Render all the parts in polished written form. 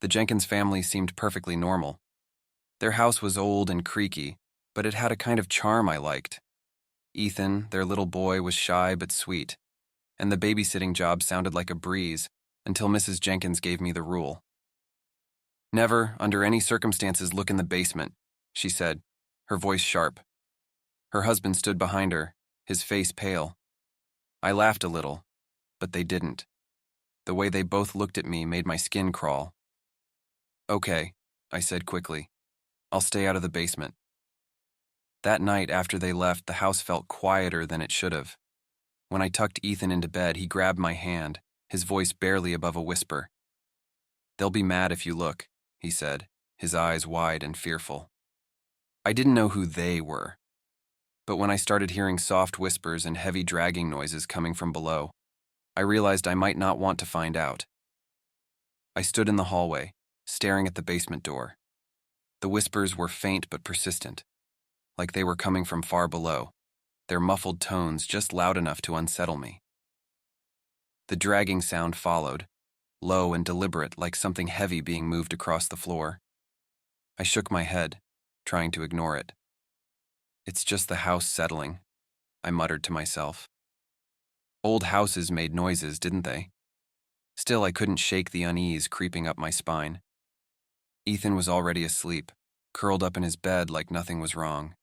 The Jenkins family seemed perfectly normal. Their house was old and creaky, but it had a kind of charm I liked. Ethan, their little boy, was shy but sweet, and the babysitting job sounded like a breeze until Mrs. Jenkins gave me the rule. "Never, under any circumstances, look in the basement," she said, her voice sharp. Her husband stood behind her, his face pale. I laughed a little, but they didn't. The way they both looked at me made my skin crawl. "Okay," I said quickly. "I'll stay out of the basement." That night after they left, the house felt quieter than it should have. When I tucked Ethan into bed, he grabbed my hand, his voice barely above a whisper. "They'll be mad if you look," he said, his eyes wide and fearful. I didn't know who they were, but when I started hearing soft whispers and heavy dragging noises coming from below, I realized I might not want to find out. I stood in the hallway, staring at the basement door. The whispers were faint but persistent, like they were coming from far below, their muffled tones just loud enough to unsettle me. The dragging sound followed, low and deliberate, like something heavy being moved across the floor. I shook my head, trying to ignore it. "It's just the house settling," I muttered to myself. Old houses made noises, didn't they? Still, I couldn't shake the unease creeping up my spine. Ethan was already asleep, curled up in his bed like nothing was wrong.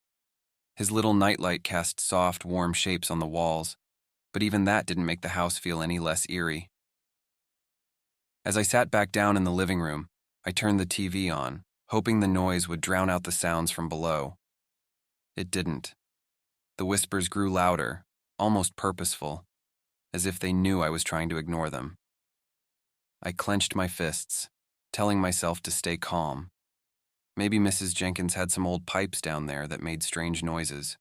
His little nightlight cast soft, warm shapes on the walls, but even that didn't make the house feel any less eerie. As I sat back down in the living room, I turned the TV on, hoping the noise would drown out the sounds from below. It didn't. The whispers grew louder, almost purposeful, as if they knew I was trying to ignore them. I clenched my fists, telling myself to stay calm. Maybe Mrs. Jenkins had some old pipes down there that made strange noises.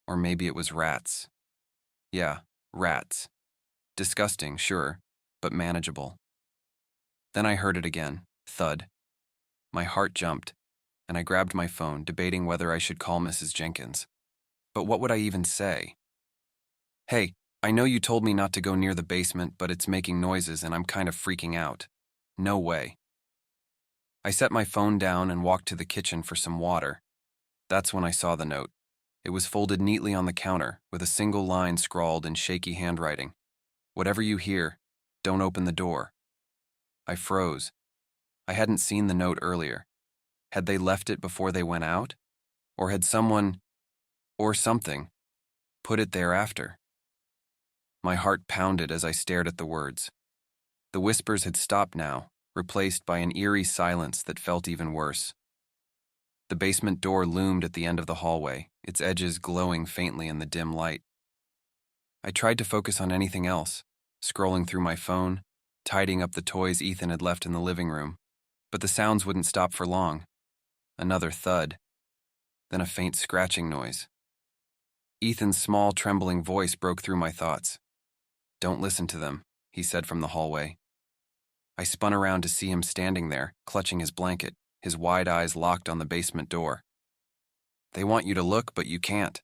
Or maybe it was rats. Yeah, rats. Disgusting, sure, but manageable. Then I heard it again, thud. My heart jumped, and I grabbed my phone, debating whether I should call Mrs. Jenkins. But what would I even say? "Hey, I know you told me not to go near the basement, but it's making noises and I'm kind of freaking out." No way. I set my phone down and walked to the kitchen for some water. That's when I saw the note. It was folded neatly on the counter, with a single line scrawled in shaky handwriting. "Whatever you hear, don't open the door." I froze. I hadn't seen the note earlier. Had they left it before they went out? Or had someone, or something, put it there after? My heart pounded as I stared at the words. The whispers had stopped now, replaced by an eerie silence that felt even worse. The basement door loomed at the end of the hallway, its edges glowing faintly in the dim light. I tried to focus on anything else, scrolling through my phone, tidying up the toys Ethan had left in the living room, but the sounds wouldn't stop for long. Another thud, then a faint scratching noise. Ethan's small, trembling voice broke through my thoughts. "Don't listen to them," he said from the hallway. I spun around to see him standing there, clutching his blanket, his wide eyes locked on the basement door. "They want you to look, but you can't."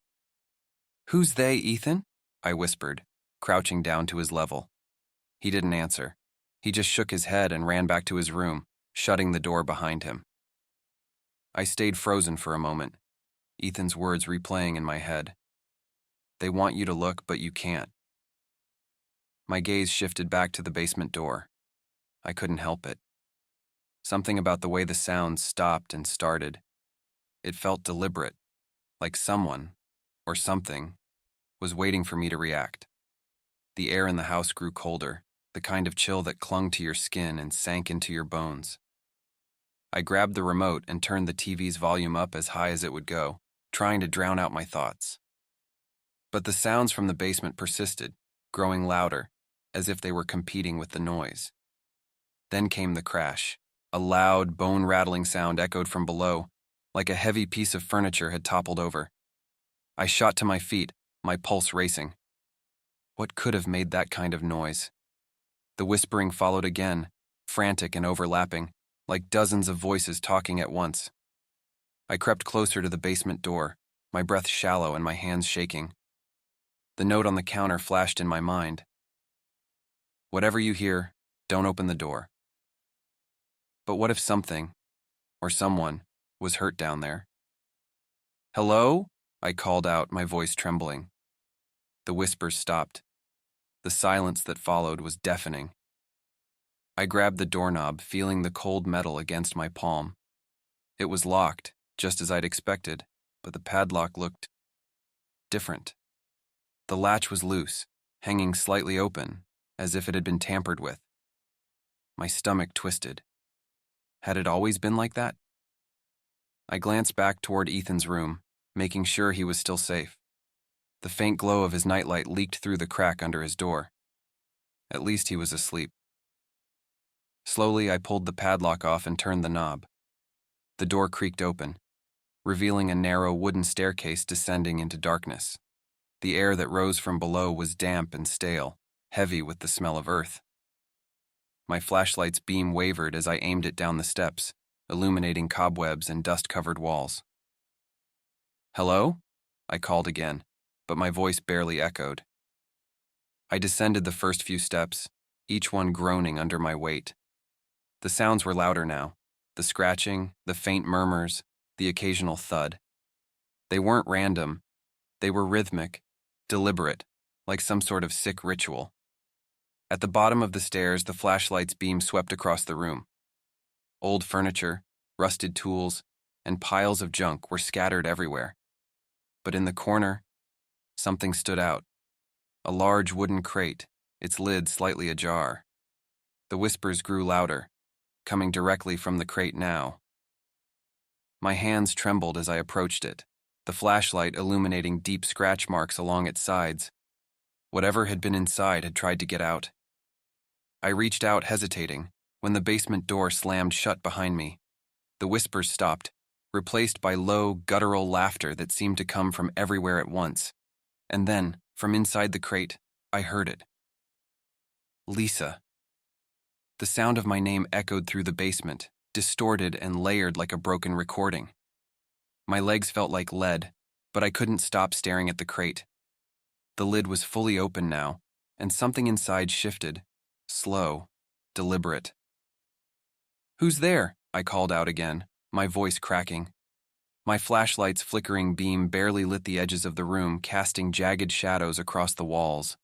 "Who's they, Ethan?" I whispered, crouching down to his level. He didn't answer. He just shook his head and ran back to his room, shutting the door behind him. I stayed frozen for a moment, Ethan's words replaying in my head. "They want you to look, but you can't." My gaze shifted back to the basement door. I couldn't help it. Something about the way the sounds stopped and started. It felt deliberate, like someone, or something, was waiting for me to react. The air in the house grew colder, the kind of chill that clung to your skin and sank into your bones. I grabbed the remote and turned the TV's volume up as high as it would go, trying to drown out my thoughts. But the sounds from the basement persisted, growing louder, as if they were competing with the noise. Then came the crash. A loud, bone-rattling sound echoed from below, like a heavy piece of furniture had toppled over. I shot to my feet, my pulse racing. What could have made that kind of noise? The whispering followed again, frantic and overlapping, like dozens of voices talking at once. I crept closer to the basement door, my breath shallow and my hands shaking. The note on the counter flashed in my mind. "Whatever you hear, don't open the door." But what if something, or someone, was hurt down there? "Hello?" I called out, my voice trembling. The whispers stopped. The silence that followed was deafening. I grabbed the doorknob, feeling the cold metal against my palm. It was locked, just as I'd expected, but the padlock looked different. The latch was loose, hanging slightly open, as if it had been tampered with. My stomach twisted. Had it always been like that? I glanced back toward Ethan's room, making sure he was still safe. The faint glow of his nightlight leaked through the crack under his door. At least he was asleep. Slowly, I pulled the padlock off and turned the knob. The door creaked open, revealing a narrow wooden staircase descending into darkness. The air that rose from below was damp and stale, heavy with the smell of earth. My flashlight's beam wavered as I aimed it down the steps, illuminating cobwebs and dust-covered walls. "Hello?" I called again, but my voice barely echoed. I descended the first few steps, each one groaning under my weight. The sounds were louder now, the scratching, the faint murmurs, the occasional thud. They weren't random. They were rhythmic, deliberate, like some sort of sick ritual. At the bottom of the stairs, the flashlight's beam swept across the room. Old furniture, rusted tools, and piles of junk were scattered everywhere. But in the corner, something stood out. A large wooden crate, its lid slightly ajar. The whispers grew louder, coming directly from the crate now. My hands trembled as I approached it, the flashlight illuminating deep scratch marks along its sides. Whatever had been inside had tried to get out. I reached out, hesitating, when the basement door slammed shut behind me. The whispers stopped, replaced by low, guttural laughter that seemed to come from everywhere at once. And then, from inside the crate, I heard it. "Lisa." The sound of my name echoed through the basement, distorted and layered like a broken recording. My legs felt like lead, but I couldn't stop staring at the crate. The lid was fully open now, and something inside shifted, slow, deliberate. "Who's there?" I called out again, my voice cracking. My flashlight's flickering beam barely lit the edges of the room, casting jagged shadows across the walls.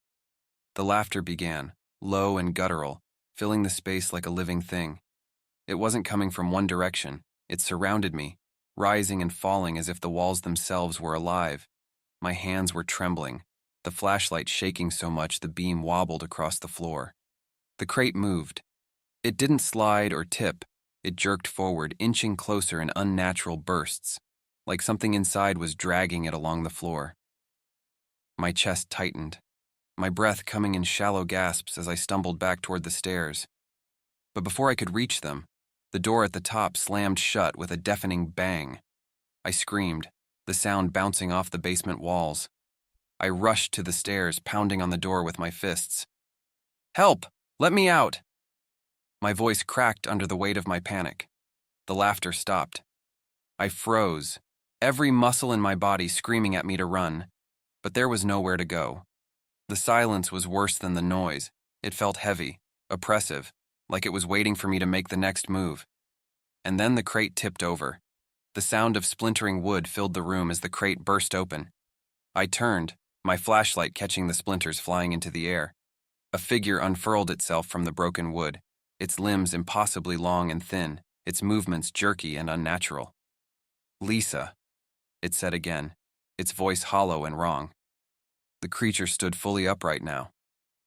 The laughter began, low and guttural, filling the space like a living thing. It wasn't coming from one direction. It surrounded me, rising and falling as if the walls themselves were alive. My hands were trembling, the flashlight shaking so much the beam wobbled across the floor. The crate moved. It didn't slide or tip. It jerked forward, inching closer in unnatural bursts, like something inside was dragging it along the floor. My chest tightened, my breath coming in shallow gasps as I stumbled back toward the stairs. But before I could reach them, the door at the top slammed shut with a deafening bang. I screamed, the sound bouncing off the basement walls. I rushed to the stairs, pounding on the door with my fists. "Help! Let me out!" My voice cracked under the weight of my panic. The laughter stopped. I froze, every muscle in my body screaming at me to run, but there was nowhere to go. The silence was worse than the noise. It felt heavy, oppressive, like it was waiting for me to make the next move. And then the crate tipped over. The sound of splintering wood filled the room as the crate burst open. I turned, my flashlight catching the splinters flying into the air. A figure unfurled itself from the broken wood, its limbs impossibly long and thin, its movements jerky and unnatural. "Lisa," it said again, its voice hollow and wrong. The creature stood fully upright now,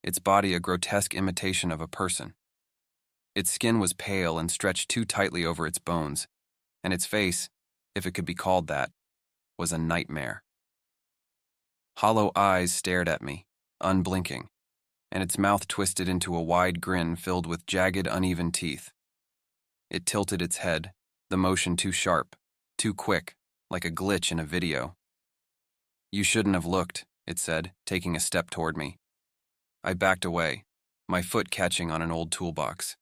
its body a grotesque imitation of a person. Its skin was pale and stretched too tightly over its bones, and its face, if it could be called that, was a nightmare. Hollow eyes stared at me, unblinking, and its mouth twisted into a wide grin filled with jagged, uneven teeth. It tilted its head, the motion too sharp, too quick, like a glitch in a video. "You shouldn't have looked," it said, taking a step toward me. I backed away, my foot catching on an old toolbox.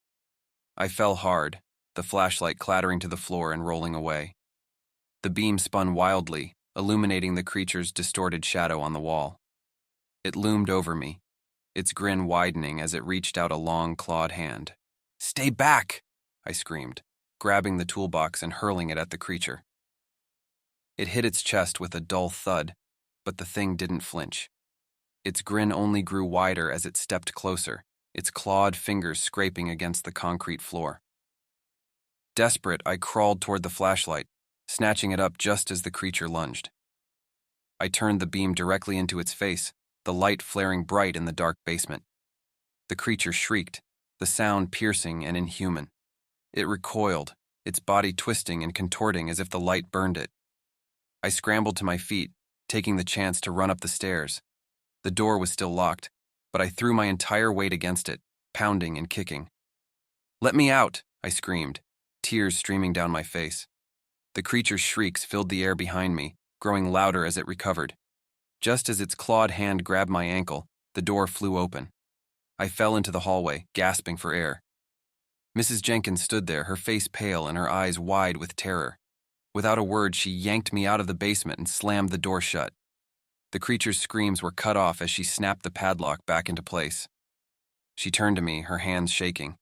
I fell hard, the flashlight clattering to the floor and rolling away. The beam spun wildly, illuminating the creature's distorted shadow on the wall. It loomed over me, its grin widening as it reached out a long, clawed hand. "Stay back!" I screamed. grabbing the toolbox and hurling it at the creature. It hit its chest with a dull thud, but the thing didn't flinch. Its grin only grew wider as it stepped closer, its clawed fingers scraping against the concrete floor. Desperate, I crawled toward the flashlight, snatching it up just as the creature lunged. I turned the beam directly into its face, the light flaring bright in the dark basement. The creature shrieked, the sound piercing and inhuman. It recoiled, its body twisting and contorting as if the light burned it. I scrambled to my feet, taking the chance to run up the stairs. The door was still locked, but I threw my entire weight against it, pounding and kicking. "Let me out!" I screamed, tears streaming down my face. The creature's shrieks filled the air behind me, growing louder as it recovered. Just as its clawed hand grabbed my ankle, the door flew open. I fell into the hallway, gasping for air. Mrs. Jenkins stood there, her face pale and her eyes wide with terror. Without a word, she yanked me out of the basement and slammed the door shut. The creature's screams were cut off as she snapped the padlock back into place. She turned to me, her hands shaking.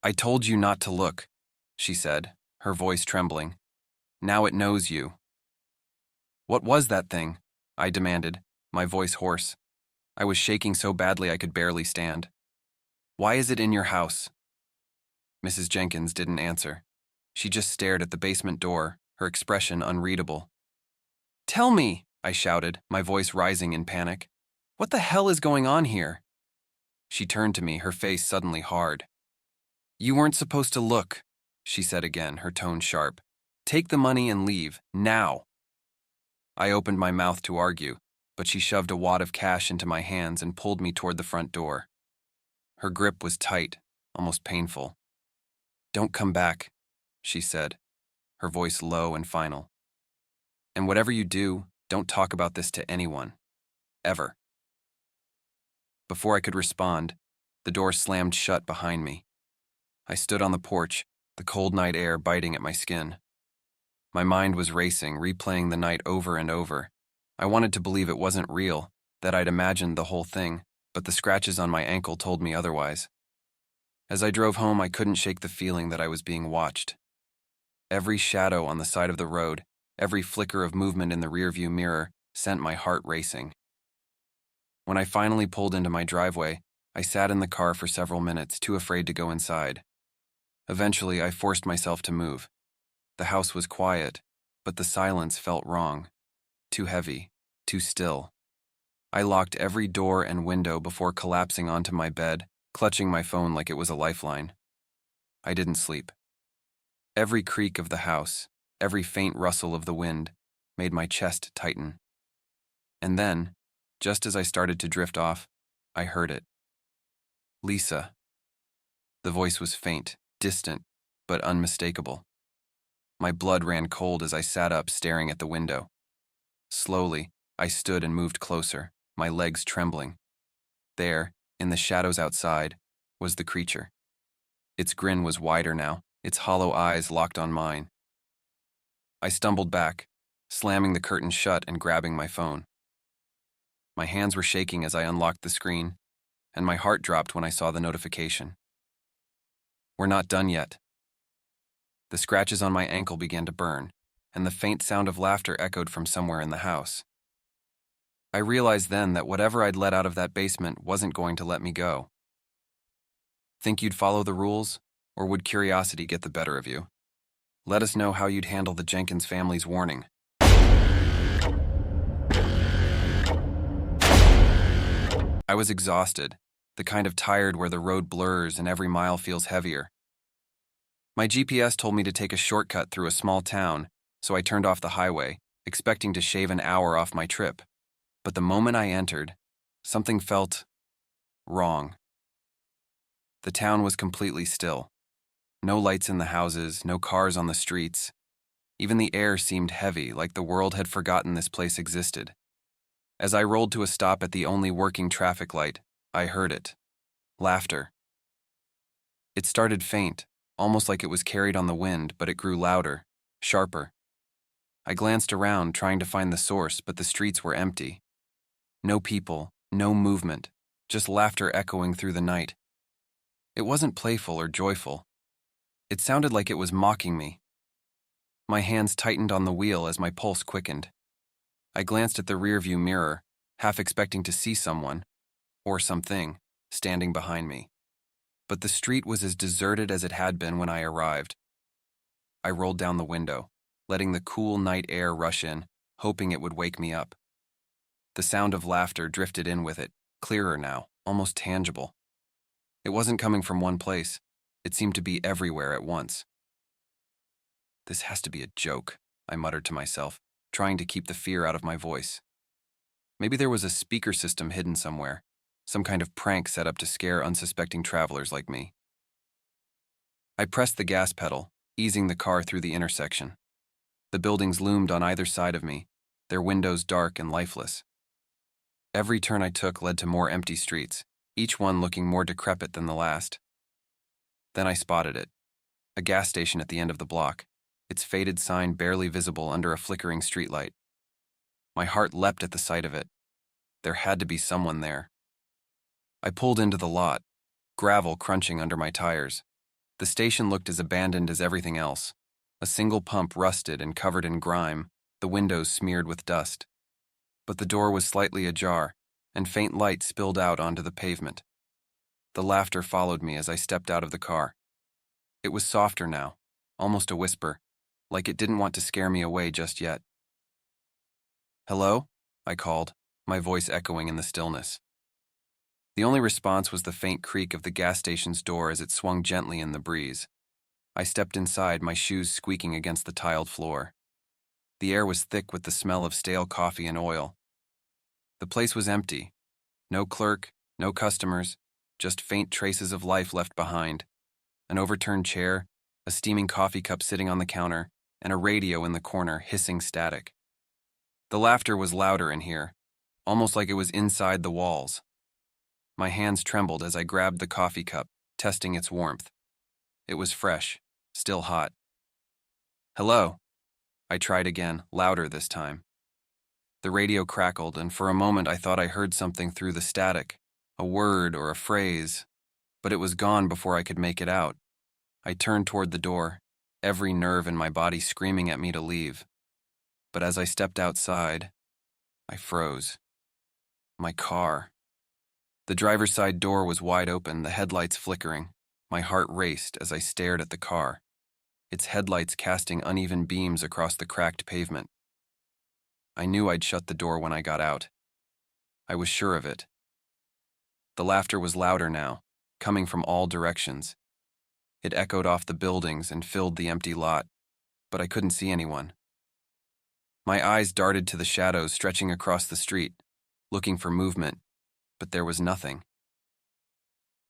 "I told you not to look," she said, her voice trembling. "Now it knows you." "What was that thing?" I demanded, my voice hoarse. I was shaking so badly I could barely stand. "Why is it in your house?" Mrs. Jenkins didn't answer. She just stared at the basement door, her expression unreadable. "Tell me!" I shouted, my voice rising in panic. "What the hell is going on here?" She turned to me, her face suddenly hard. "You weren't supposed to look," she said again, her tone sharp. "Take the money and leave, now." I opened my mouth to argue, but she shoved a wad of cash into my hands and pulled me toward the front door. Her grip was tight, almost painful. "Don't come back," she said, her voice low and final. "And whatever you do, don't talk about this to anyone. Ever." Before I could respond, the door slammed shut behind me. I stood on the porch, the cold night air biting at my skin. My mind was racing, replaying the night over and over. I wanted to believe it wasn't real, that I'd imagined the whole thing, but the scratches on my ankle told me otherwise. As I drove home, I couldn't shake the feeling that I was being watched. Every shadow on the side of the road, every flicker of movement in the rearview mirror sent my heart racing. When I finally pulled into my driveway, I sat in the car for several minutes, too afraid to go inside. Eventually, I forced myself to move. The house was quiet, but the silence felt wrong. Too heavy, too still. I locked every door and window before collapsing onto my bed, clutching my phone like it was a lifeline. I didn't sleep. Every creak of the house, every faint rustle of the wind, made my chest tighten. And then, just as I started to drift off, I heard it. "Lisa." The voice was faint, distant, but unmistakable. My blood ran cold as I sat up, staring at the window. Slowly, I stood and moved closer, my legs trembling. There, in the shadows outside, was the creature. Its grin was wider now, its hollow eyes locked on mine. I stumbled back, slamming the curtain shut and grabbing my phone. My hands were shaking as I unlocked the screen, and my heart dropped when I saw the notification. "We're not done yet." The scratches on my ankle began to burn, and the faint sound of laughter echoed from somewhere in the house. I realized then that whatever I'd let out of that basement wasn't going to let me go. Think you'd follow the rules, or would curiosity get the better of you? Let us know how you'd handle the Jenkins family's warning. I was exhausted, the kind of tired where the road blurs and every mile feels heavier. My GPS told me to take a shortcut through a small town, so I turned off the highway, expecting to shave an hour off my trip. But the moment I entered, something felt wrong. The town was completely still. No lights in the houses, no cars on the streets. Even the air seemed heavy, like the world had forgotten this place existed. As I rolled to a stop at the only working traffic light, I heard it. Laughter. It started faint, almost like it was carried on the wind, but it grew louder, sharper. I glanced around, trying to find the source, but the streets were empty. No people, no movement, just laughter echoing through the night. It wasn't playful or joyful. It sounded like it was mocking me. My hands tightened on the wheel as my pulse quickened. I glanced at the rearview mirror, half expecting to see someone, or something, standing behind me. But the street was as deserted as it had been when I arrived. I rolled down the window, letting the cool night air rush in, hoping it would wake me up. The sound of laughter drifted in with it, clearer now, almost tangible. It wasn't coming from one place. It seemed to be everywhere at once. This has to be a joke, I muttered to myself, trying to keep the fear out of my voice. Maybe there was a speaker system hidden somewhere, some kind of prank set up to scare unsuspecting travelers like me. I pressed the gas pedal, easing the car through the intersection. The buildings loomed on either side of me, their windows dark and lifeless. Every turn I took led to more empty streets, each one looking more decrepit than the last. Then I spotted it, a gas station at the end of the block, its faded sign barely visible under a flickering streetlight. My heart leapt at the sight of it. There had to be someone there. I pulled into the lot, gravel crunching under my tires. The station looked as abandoned as everything else. A single pump rusted and covered in grime, the windows smeared with dust. But the door was slightly ajar, and faint light spilled out onto the pavement. The laughter followed me as I stepped out of the car. It was softer now, almost a whisper, like it didn't want to scare me away just yet. "Hello?" I called, my voice echoing in the stillness. The only response was the faint creak of the gas station's door as it swung gently in the breeze. I stepped inside, my shoes squeaking against the tiled floor. The air was thick with the smell of stale coffee and oil. The place was empty. No clerk, no customers, just faint traces of life left behind. An overturned chair, a steaming coffee cup sitting on the counter, and a radio in the corner hissing static. The laughter was louder in here, almost like it was inside the walls. My hands trembled as I grabbed the coffee cup, testing its warmth. It was fresh, still hot. "Hello?" I tried again, louder this time. The radio crackled, and for a moment I thought I heard something through the static, a word or a phrase, but it was gone before I could make it out. I turned toward the door, every nerve in my body screaming at me to leave. But as I stepped outside, I froze. My car. The driver's side door was wide open, the headlights flickering. My heart raced as I stared at the car, its headlights casting uneven beams across the cracked pavement. I knew I'd shut the door when I got out. I was sure of it. The laughter was louder now, coming from all directions. It echoed off the buildings and filled the empty lot, but I couldn't see anyone. My eyes darted to the shadows stretching across the street, looking for movement, but there was nothing.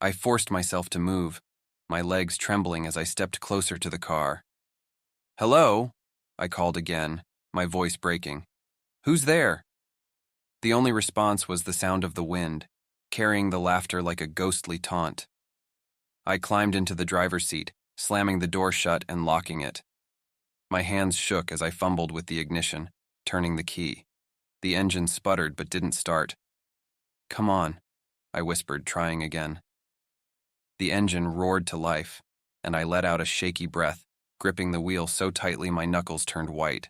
I forced myself to move, my legs trembling as I stepped closer to the car. "Hello?" I called again, my voice breaking. "Who's there?" The only response was the sound of the wind, carrying the laughter like a ghostly taunt. I climbed into the driver's seat, slamming the door shut and locking it. My hands shook as I fumbled with the ignition, turning the key. The engine sputtered but didn't start. "Come on," I whispered, trying again. The engine roared to life, and I let out a shaky breath, gripping the wheel so tightly my knuckles turned white.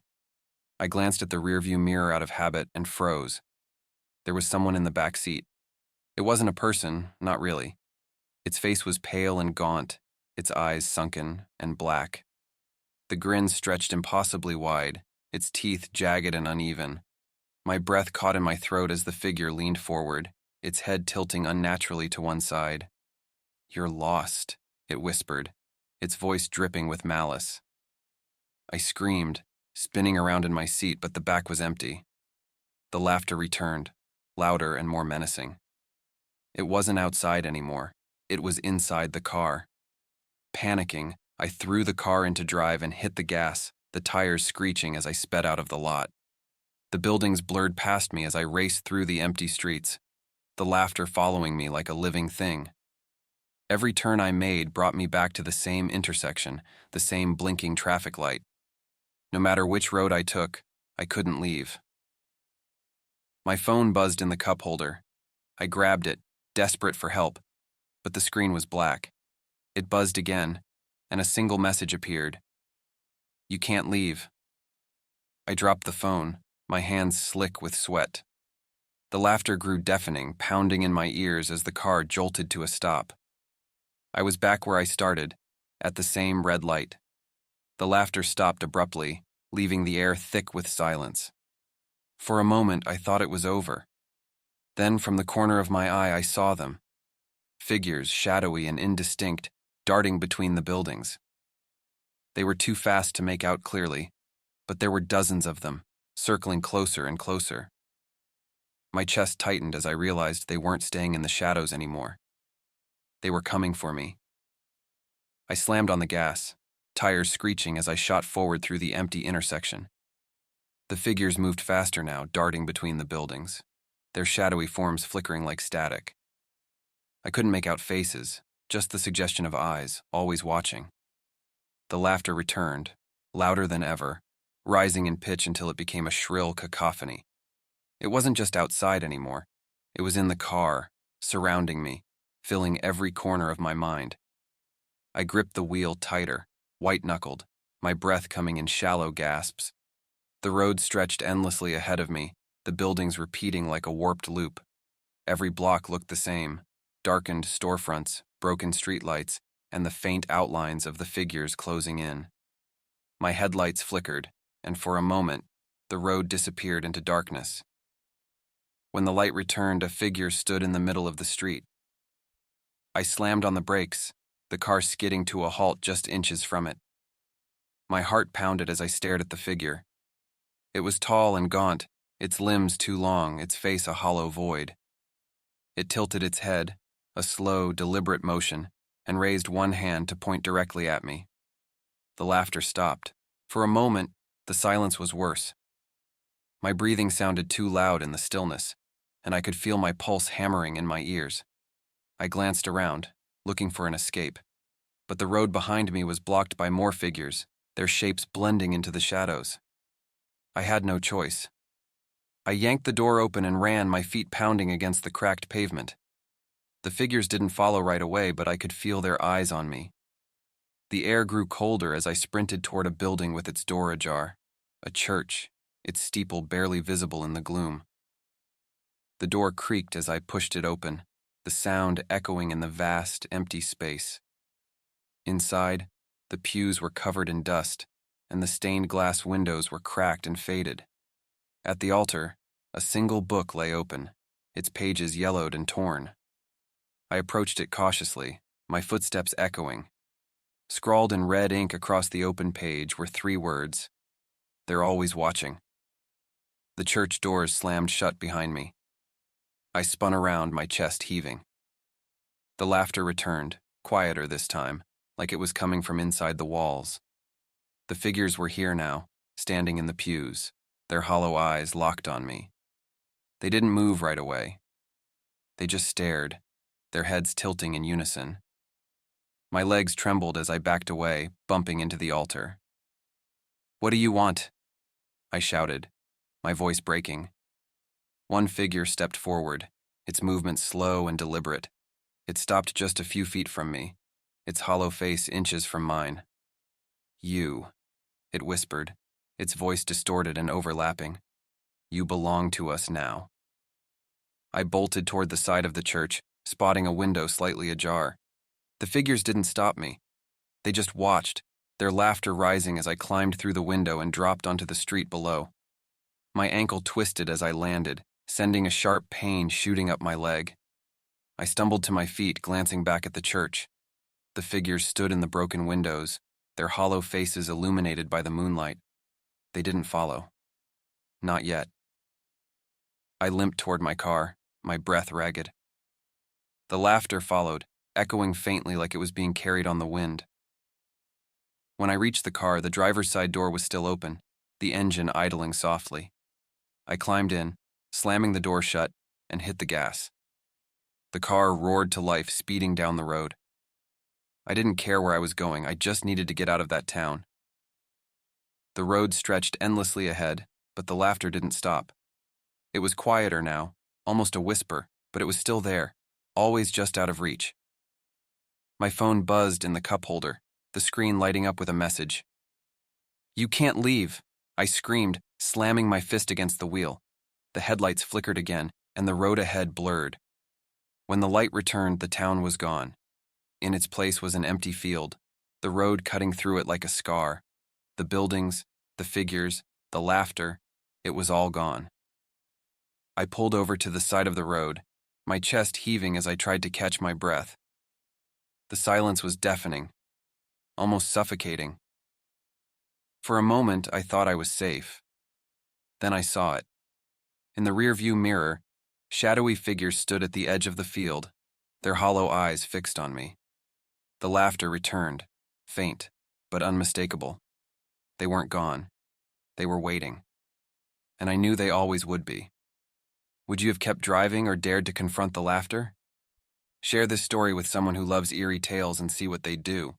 I glanced at the rearview mirror out of habit and froze. There was someone in the back seat. It wasn't a person, not really. Its face was pale and gaunt, its eyes sunken and black. The grin stretched impossibly wide, its teeth jagged and uneven. My breath caught in my throat as the figure leaned forward, its head tilting unnaturally to one side. "You're lost," it whispered, its voice dripping with malice. I screamed, spinning around in my seat, but the back was empty. The laughter returned, louder and more menacing. It wasn't outside anymore. It was inside the car. Panicking, I threw the car into drive and hit the gas, the tires screeching as I sped out of the lot. The buildings blurred past me as I raced through the empty streets, the laughter following me like a living thing. Every turn I made brought me back to the same intersection, the same blinking traffic light. No matter which road I took, I couldn't leave. My phone buzzed in the cup holder. I grabbed it, desperate for help, but the screen was black. It buzzed again, and a single message appeared. "You can't leave." I dropped the phone, my hands slick with sweat. The laughter grew deafening, pounding in my ears as the car jolted to a stop. I was back where I started, at the same red light. The laughter stopped abruptly, leaving the air thick with silence. For a moment, I thought it was over. Then, from the corner of my eye, I saw them. Figures, shadowy and indistinct, darting between the buildings. They were too fast to make out clearly, but there were dozens of them, circling closer and closer. My chest tightened as I realized they weren't staying in the shadows anymore. They were coming for me. I slammed on the gas, tires screeching as I shot forward through the empty intersection. The figures moved faster now, darting between the buildings, their shadowy forms flickering like static. I couldn't make out faces, just the suggestion of eyes, always watching. The laughter returned, louder than ever, rising in pitch until it became a shrill cacophony. It wasn't just outside anymore. It was in the car, surrounding me, filling every corner of my mind. I gripped the wheel tighter, white-knuckled, my breath coming in shallow gasps. The road stretched endlessly ahead of me, the buildings repeating like a warped loop. Every block looked the same, darkened storefronts, broken streetlights, and the faint outlines of the figures closing in. My headlights flickered, and for a moment, the road disappeared into darkness. When the light returned, a figure stood in the middle of the street. I slammed on the brakes, the car skidding to a halt just inches from it. My heart pounded as I stared at the figure. It was tall and gaunt, its limbs too long, its face a hollow void. It tilted its head, a slow, deliberate motion, and raised one hand to point directly at me. The laughter stopped. For a moment, the silence was worse. My breathing sounded too loud in the stillness, and I could feel my pulse hammering in my ears. I glanced around, looking for an escape, but the road behind me was blocked by more figures, their shapes blending into the shadows. I had no choice. I yanked the door open and ran, my feet pounding against the cracked pavement. The figures didn't follow right away, but I could feel their eyes on me. The air grew colder as I sprinted toward a building with its door ajar, a church, its steeple barely visible in the gloom. The door creaked as I pushed it open, the sound echoing in the vast, empty space. Inside, the pews were covered in dust, and the stained glass windows were cracked and faded. At the altar, a single book lay open, its pages yellowed and torn. I approached it cautiously, my footsteps echoing. Scrawled in red ink across the open page were 3 words: "They're always watching." The church doors slammed shut behind me. I spun around, my chest heaving. The laughter returned, quieter this time, like it was coming from inside the walls. The figures were here now, standing in the pews, their hollow eyes locked on me. They didn't move right away. They just stared, their heads tilting in unison. My legs trembled as I backed away, bumping into the altar. "What do you want?" I shouted, my voice breaking. One figure stepped forward, its movement slow and deliberate. It stopped just a few feet from me, its hollow face inches from mine. "You," it whispered, its voice distorted and overlapping. "You belong to us now." I bolted toward the side of the church, spotting a window slightly ajar. The figures didn't stop me. They just watched, their laughter rising as I climbed through the window and dropped onto the street below. My ankle twisted as I landed, sending a sharp pain shooting up my leg. I stumbled to my feet, glancing back at the church. The figures stood in the broken windows, their hollow faces illuminated by the moonlight. They didn't follow. Not yet. I limped toward my car, my breath ragged. The laughter followed, echoing faintly like it was being carried on the wind. When I reached the car, the driver's side door was still open, the engine idling softly. I climbed in, slamming the door shut, and hit the gas. The car roared to life, speeding down the road. I didn't care where I was going, I just needed to get out of that town. The road stretched endlessly ahead, but the laughter didn't stop. It was quieter now, almost a whisper, but it was still there, always just out of reach. My phone buzzed in the cup holder, the screen lighting up with a message. "You can't leave," I screamed, slamming my fist against the wheel. The headlights flickered again, and the road ahead blurred. When the light returned, the town was gone. In its place was an empty field, the road cutting through it like a scar. The buildings, the figures, the laughter, it was all gone. I pulled over to the side of the road, my chest heaving as I tried to catch my breath. The silence was deafening, almost suffocating. For a moment, I thought I was safe. Then I saw it. In the rearview mirror, shadowy figures stood at the edge of the field, their hollow eyes fixed on me. The laughter returned, faint, but unmistakable. They weren't gone. They were waiting. And I knew they always would be. Would you have kept driving or dared to confront the laughter? Share this story with someone who loves eerie tales and see what they'd do.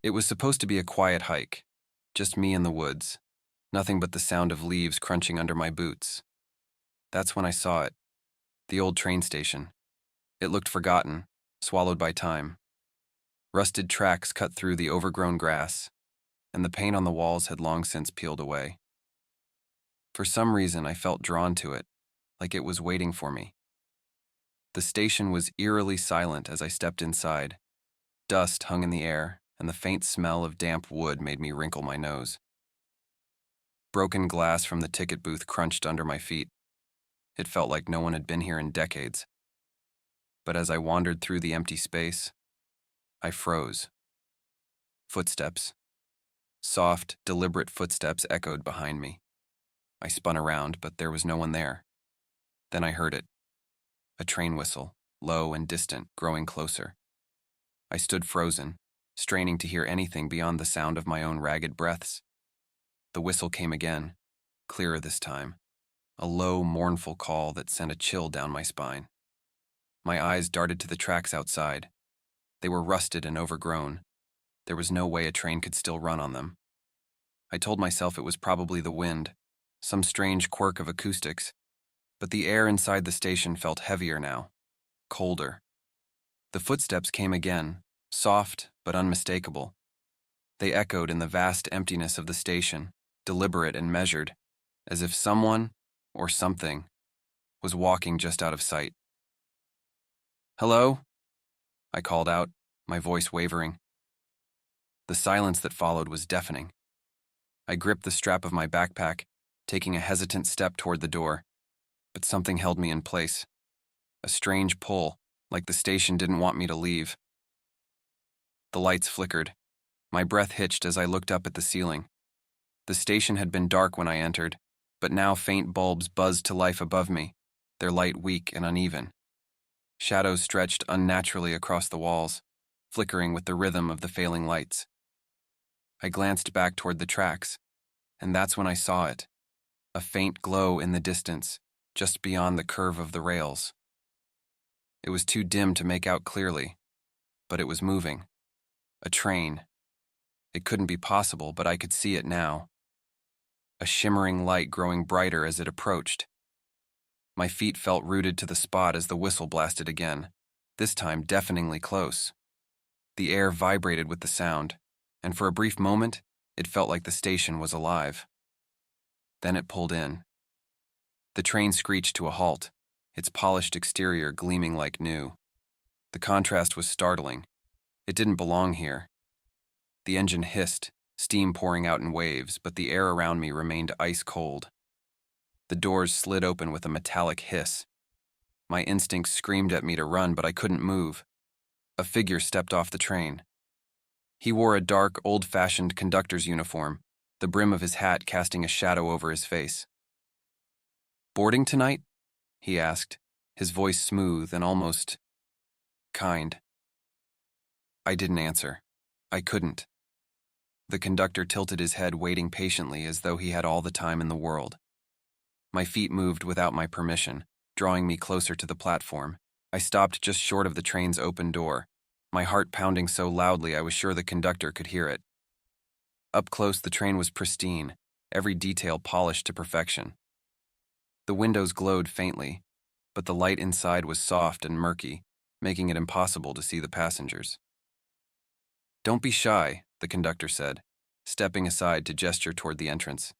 It was supposed to be a quiet hike, just me in the woods, nothing but the sound of leaves crunching under my boots. That's when I saw it, the old train station. It looked forgotten, swallowed by time. Rusted tracks cut through the overgrown grass, and the paint on the walls had long since peeled away. For some reason, I felt drawn to it, like it was waiting for me. The station was eerily silent as I stepped inside. Dust hung in the air, and the faint smell of damp wood made me wrinkle my nose. Broken glass from the ticket booth crunched under my feet. It felt like no one had been here in decades. But as I wandered through the empty space, I froze. Footsteps. Soft, deliberate footsteps echoed behind me. I spun around, but there was no one there. Then I heard it. A train whistle, low and distant, growing closer. I stood frozen, straining to hear anything beyond the sound of my own ragged breaths. The whistle came again, clearer this time, a low, mournful call that sent a chill down my spine. My eyes darted to the tracks outside. They were rusted and overgrown. There was no way a train could still run on them. I told myself it was probably the wind, some strange quirk of acoustics, but the air inside the station felt heavier now, colder. The footsteps came again, soft but unmistakable. They echoed in the vast emptiness of the station, deliberate and measured, as if someone, or something, was walking just out of sight. "Hello?" I called out, my voice wavering. The silence that followed was deafening. I gripped the strap of my backpack, taking a hesitant step toward the door, but something held me in place. A strange pull, like the station didn't want me to leave. The lights flickered. My breath hitched as I looked up at the ceiling. The station had been dark when I entered, but now faint bulbs buzzed to life above me, their light weak and uneven. Shadows stretched unnaturally across the walls, flickering with the rhythm of the failing lights. I glanced back toward the tracks, and that's when I saw it. A faint glow in the distance, just beyond the curve of the rails. It was too dim to make out clearly, but it was moving. A train. It couldn't be possible, but I could see it now. A shimmering light growing brighter as it approached. My feet felt rooted to the spot as the whistle blasted again, this time deafeningly close. The air vibrated with the sound, and for a brief moment, it felt like the station was alive. Then it pulled in. The train screeched to a halt, its polished exterior gleaming like new. The contrast was startling. It didn't belong here. The engine hissed, steam pouring out in waves, but the air around me remained ice cold. The doors slid open with a metallic hiss. My instincts screamed at me to run, but I couldn't move. A figure stepped off the train. He wore a dark, old-fashioned conductor's uniform, the brim of his hat casting a shadow over his face. "Boarding tonight?" he asked, his voice smooth and almost kind. I didn't answer. I couldn't. The conductor tilted his head, waiting patiently as though he had all the time in the world. My feet moved without my permission, drawing me closer to the platform. I stopped just short of the train's open door, my heart pounding so loudly I was sure the conductor could hear it. Up close, the train was pristine, every detail polished to perfection. The windows glowed faintly, but the light inside was soft and murky, making it impossible to see the passengers. "Don't be shy," the conductor said, stepping aside to gesture toward the entrance.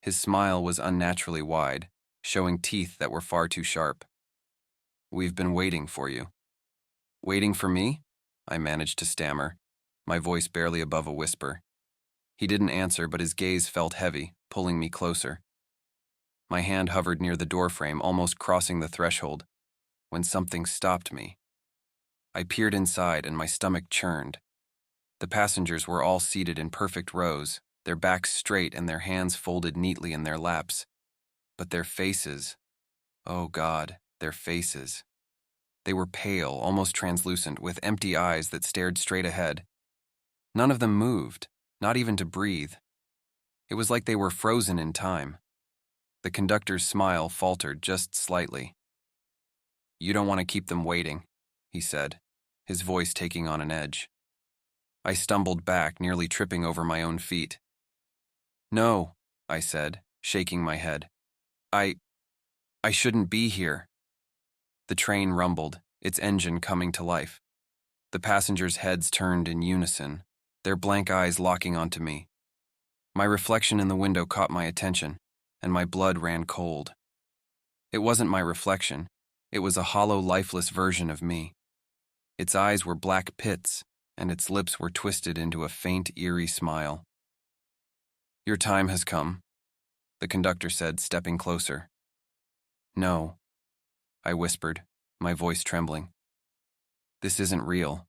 His smile was unnaturally wide, showing teeth that were far too sharp. "We've been waiting for you." "Waiting for me?" I managed to stammer, my voice barely above a whisper. He didn't answer, but his gaze felt heavy, pulling me closer. My hand hovered near the doorframe, almost crossing the threshold, when something stopped me. I peered inside and my stomach churned. The passengers were all seated in perfect rows, their backs straight and their hands folded neatly in their laps. But their faces, oh God, their faces. They were pale, almost translucent, with empty eyes that stared straight ahead. None of them moved, not even to breathe. It was like they were frozen in time. The conductor's smile faltered just slightly. "You don't want to keep them waiting," he said, his voice taking on an edge. I stumbled back, nearly tripping over my own feet. "No," I said, shaking my head. I shouldn't be here." The train rumbled, its engine coming to life. The passengers' heads turned in unison, their blank eyes locking onto me. My reflection in the window caught my attention, and my blood ran cold. It wasn't my reflection. It was a hollow, lifeless version of me. Its eyes were black pits, and its lips were twisted into a faint, eerie smile. "Your time has come," the conductor said, stepping closer. "No," I whispered, my voice trembling. "This isn't real."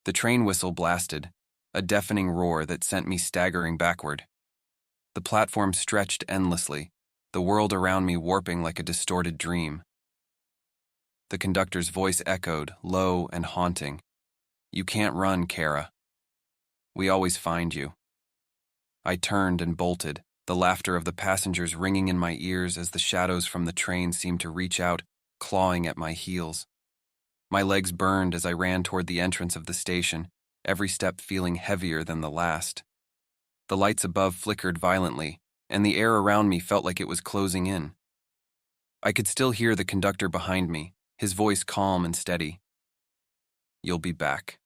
The train whistle blasted, a deafening roar that sent me staggering backward. The platform stretched endlessly, the world around me warping like a distorted dream. The conductor's voice echoed, low and haunting. "You can't run, Kara. We always find you." I turned and bolted, the laughter of the passengers ringing in my ears as the shadows from the train seemed to reach out, clawing at my heels. My legs burned as I ran toward the entrance of the station, every step feeling heavier than the last. The lights above flickered violently, and the air around me felt like it was closing in. I could still hear the conductor behind me, his voice calm and steady. "You'll be back."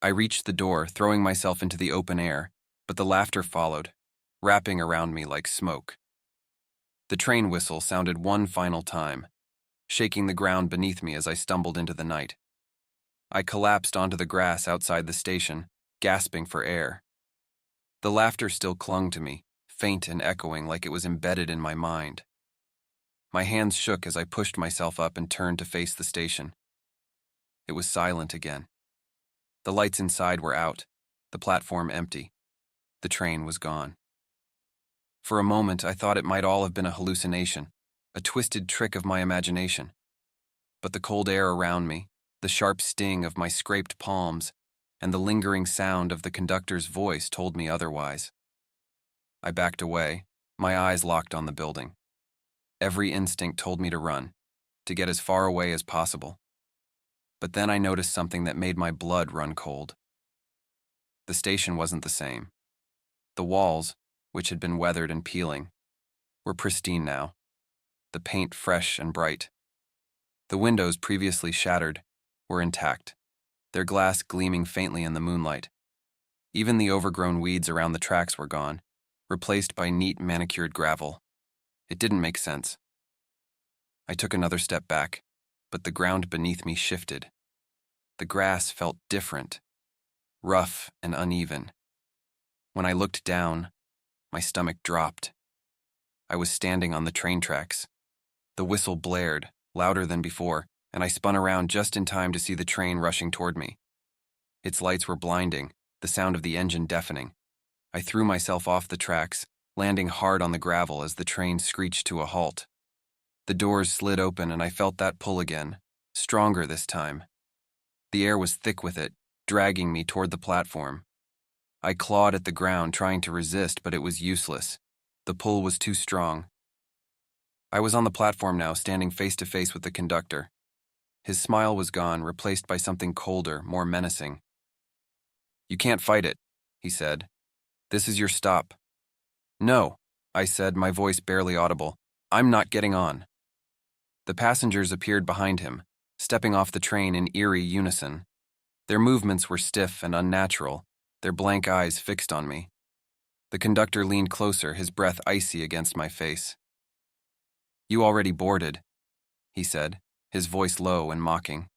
I reached the door, throwing myself into the open air, but the laughter followed, wrapping around me like smoke. The train whistle sounded one final time, shaking the ground beneath me as I stumbled into the night. I collapsed onto the grass outside the station, gasping for air. The laughter still clung to me, faint and echoing like it was embedded in my mind. My hands shook as I pushed myself up and turned to face the station. It was silent again. The lights inside were out, the platform empty. The train was gone. For a moment, I thought it might all have been a hallucination, a twisted trick of my imagination. But the cold air around me, the sharp sting of my scraped palms, and the lingering sound of the conductor's voice told me otherwise. I backed away, my eyes locked on the building. Every instinct told me to run, to get as far away as possible. But then I noticed something that made my blood run cold. The station wasn't the same. The walls, which had been weathered and peeling, were pristine now, the paint fresh and bright. The windows, previously shattered, were intact, their glass gleaming faintly in the moonlight. Even the overgrown weeds around the tracks were gone, replaced by neat manicured gravel. It didn't make sense. I took another step back, but the ground beneath me shifted. The grass felt different, rough and uneven. When I looked down, my stomach dropped. I was standing on the train tracks. The whistle blared, louder than before, and I spun around just in time to see the train rushing toward me. Its lights were blinding, the sound of the engine deafening. I threw myself off the tracks, landing hard on the gravel as the train screeched to a halt. The doors slid open and I felt that pull again, stronger this time. The air was thick with it, dragging me toward the platform. I clawed at the ground, trying to resist, but it was useless. The pull was too strong. I was on the platform now, standing face to face with the conductor. His smile was gone, replaced by something colder, more menacing. "You can't fight it," he said. "This is your stop." "No," I said, my voice barely audible. "I'm not getting on." The passengers appeared behind him, stepping off the train in eerie unison. Their movements were stiff and unnatural, their blank eyes fixed on me. The conductor leaned closer, his breath icy against my face. "You already boarded," he said, his voice low and mocking.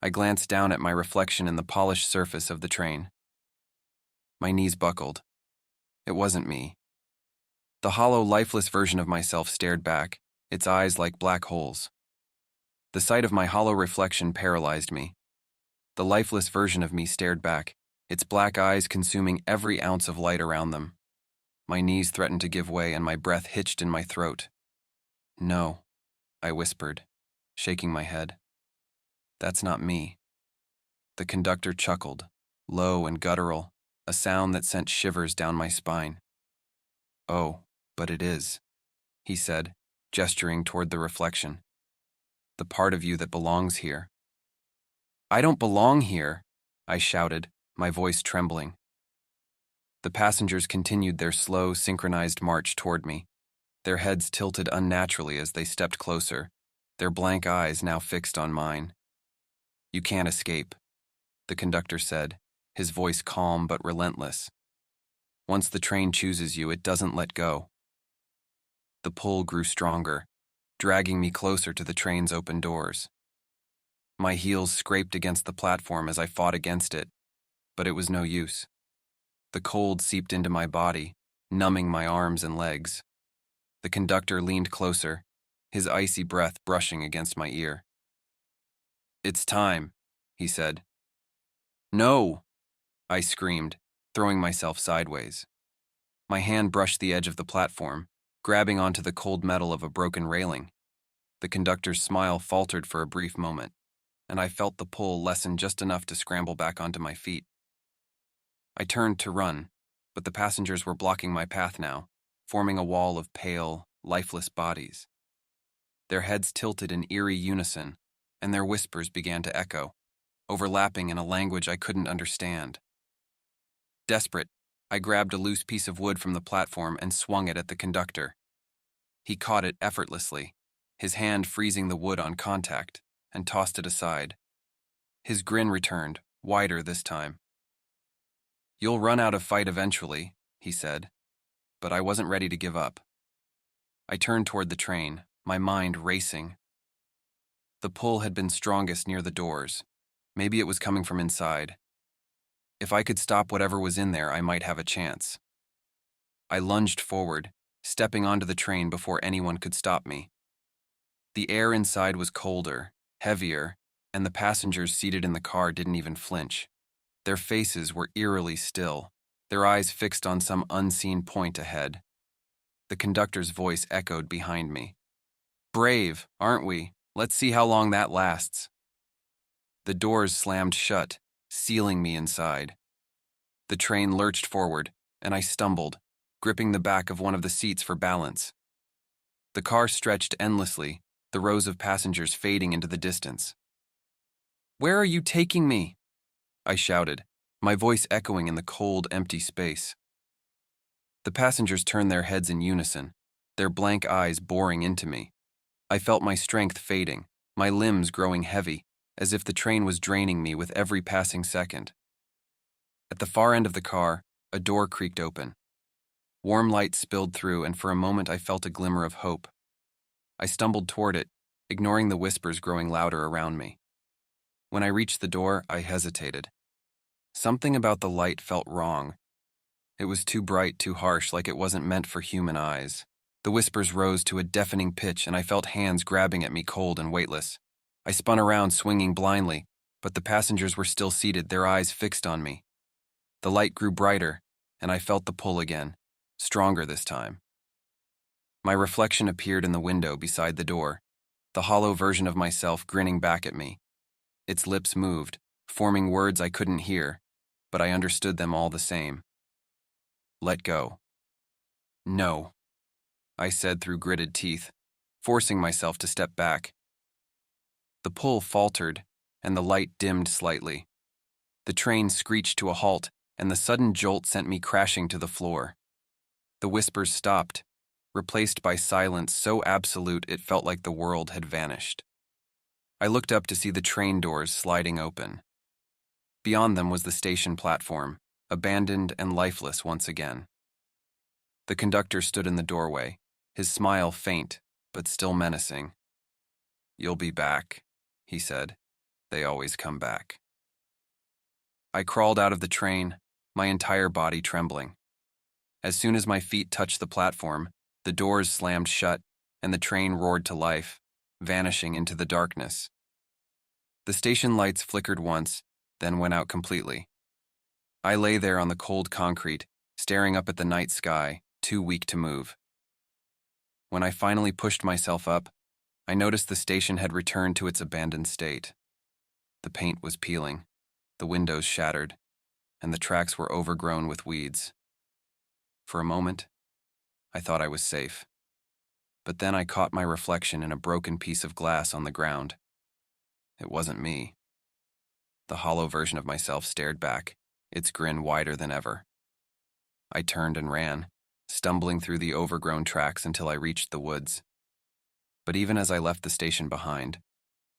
I glanced down at my reflection in the polished surface of the train. My knees buckled. It wasn't me. The hollow, lifeless version of myself stared back, its eyes like black holes. The sight of my hollow reflection paralyzed me. The lifeless version of me stared back, its black eyes consuming every ounce of light around them. My knees threatened to give way and my breath hitched in my throat. "No," I whispered, shaking my head. "That's not me." The conductor chuckled, low and guttural, a sound that sent shivers down my spine. "Oh, but it is," he said, gesturing toward the reflection. "The part of you that belongs here." "I don't belong here," I shouted, my voice trembling. The passengers continued their slow, synchronized march toward me, their heads tilted unnaturally as they stepped closer, their blank eyes now fixed on mine. "You can't escape," the conductor said, his voice calm but relentless. "Once the train chooses you, it doesn't let go." The pull grew stronger, dragging me closer to the train's open doors. My heels scraped against the platform as I fought against it, but it was no use. The cold seeped into my body, numbing my arms and legs. The conductor leaned closer, his icy breath brushing against my ear. "It's time," he said. "No!" I screamed, throwing myself sideways. My hand brushed the edge of the platform, grabbing onto the cold metal of a broken railing. The conductor's smile faltered for a brief moment, and I felt the pull lessen just enough to scramble back onto my feet. I turned to run, but the passengers were blocking my path now, forming a wall of pale, lifeless bodies. Their heads tilted in eerie unison, and their whispers began to echo, overlapping in a language I couldn't understand. Desperate, I grabbed a loose piece of wood from the platform and swung it at the conductor. He caught it effortlessly, his hand freezing the wood on contact, and tossed it aside. His grin returned, wider this time. "You'll run out of fight eventually," he said, but I wasn't ready to give up. I turned toward the train, my mind racing. The pull had been strongest near the doors. Maybe it was coming from inside. If I could stop whatever was in there, I might have a chance. I lunged forward, stepping onto the train before anyone could stop me. The air inside was colder, heavier, and the passengers seated in the car didn't even flinch. Their faces were eerily still, their eyes fixed on some unseen point ahead. The conductor's voice echoed behind me. "Brave, aren't we? Let's see how long that lasts." The doors slammed shut, sealing me inside. The train lurched forward, and I stumbled, gripping the back of one of the seats for balance. The car stretched endlessly, the rows of passengers fading into the distance. "Where are you taking me?" I shouted, my voice echoing in the cold, empty space. The passengers turned their heads in unison, their blank eyes boring into me. I felt my strength fading, my limbs growing heavy, as if the train was draining me with every passing second. At the far end of the car, a door creaked open. Warm light spilled through, and for a moment I felt a glimmer of hope. I stumbled toward it, ignoring the whispers growing louder around me. When I reached the door, I hesitated. Something about the light felt wrong. It was too bright, too harsh, like it wasn't meant for human eyes. The whispers rose to a deafening pitch, and I felt hands grabbing at me, cold and weightless. I spun around, swinging blindly, but the passengers were still seated, their eyes fixed on me. The light grew brighter, and I felt the pull again, stronger this time. My reflection appeared in the window beside the door, the hollow version of myself grinning back at me. Its lips moved, forming words I couldn't hear, but I understood them all the same. "Let go." "No," I said through gritted teeth, forcing myself to step back. The pull faltered, and the light dimmed slightly. The train screeched to a halt, and the sudden jolt sent me crashing to the floor. The whispers stopped, replaced by silence so absolute it felt like the world had vanished. I looked up to see the train doors sliding open. Beyond them was the station platform, abandoned and lifeless once again. The conductor stood in the doorway, his smile faint, but still menacing. "You'll be back," he said. "They always come back." I crawled out of the train, my entire body trembling. As soon as my feet touched the platform, the doors slammed shut and the train roared to life, vanishing into the darkness. The station lights flickered once, then went out completely. I lay there on the cold concrete, staring up at the night sky, too weak to move. When I finally pushed myself up, I noticed the station had returned to its abandoned state. The paint was peeling, the windows shattered, and the tracks were overgrown with weeds. For a moment, I thought I was safe. But then I caught my reflection in a broken piece of glass on the ground. It wasn't me. The hollow version of myself stared back, its grin wider than ever. I turned and ran, stumbling through the overgrown tracks until I reached the woods. But even as I left the station behind,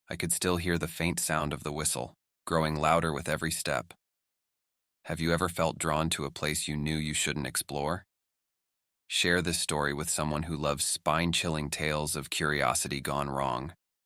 I could still hear the faint sound of the whistle, growing louder with every step. Have you ever felt drawn to a place you knew you shouldn't explore? Share this story with someone who loves spine-chilling tales of curiosity gone wrong.